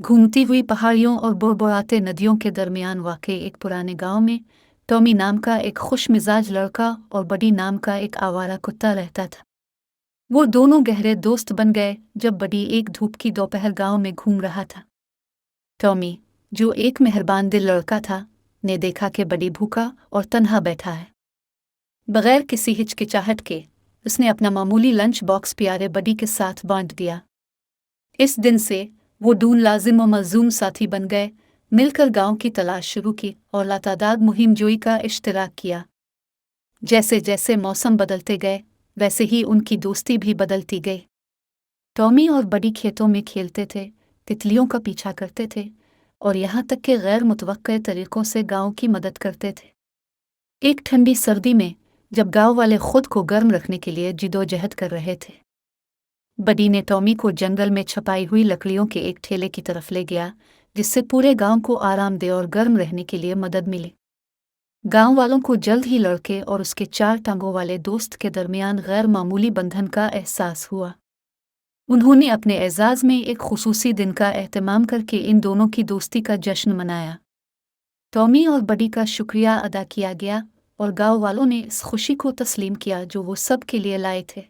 घूमती हुई पहाड़ियों और बुड़बुड़ाते नदियों के दरमियान वाक़ई एक पुराने गांव में टॉमी नाम का एक खुश मिजाज लड़का और बडी नाम का एक आवारा कुत्ता रहता था। वो दोनों गहरे दोस्त बन गए जब बडी एक धूप की दोपहर गांव में घूम रहा था। टॉमी, जो एक मेहरबान दिल लड़का था, ने देखा कि बडी भूखा और तन्हा बैठा है। बगैर किसी हिचकिचाहट के उसने अपना मामूली लंच बॉक्स प्यारे बडी के साथ बांट दिया। इस दिन से वो दून लाजिम व मलजूम साथी बन गए, मिलकर गांव की तलाश शुरू की और लातादाद मुहिम जोई का इश्तिराक किया। जैसे जैसे मौसम बदलते गए वैसे ही उनकी दोस्ती भी बदलती गई। टॉमी और बडी खेतों में खेलते थे, तितलियों का पीछा करते थे और यहाँ तक कि गैर मुतवक्के तरीकों से गांव की मदद करते थे। एक ठंडी सर्दी में जब गांव वाले खुद को गर्म रखने के लिए जिदोजहद कर रहे थे, बडी ने टॉमी को जंगल में छपाई हुई लकड़ियों के एक ठेले की तरफ ले गया, जिससे पूरे गांव को आरामदेह और गर्म रहने के लिए मदद मिली। गांव वालों को जल्द ही लड़के और उसके 4 टांगों वाले दोस्त के दरमियान गैर मामूली बंधन का एहसास हुआ। उन्होंने अपने एजाज में एक खुसूसी दिन का एहतमाम करके इन दोनों की दोस्ती का जश्न मनाया। टॉमी और बडी का शुक्रिया अदा किया गया और गांव वालों ने इस खुशी को तस्लीम किया जो वो सब के लिए लाए थे।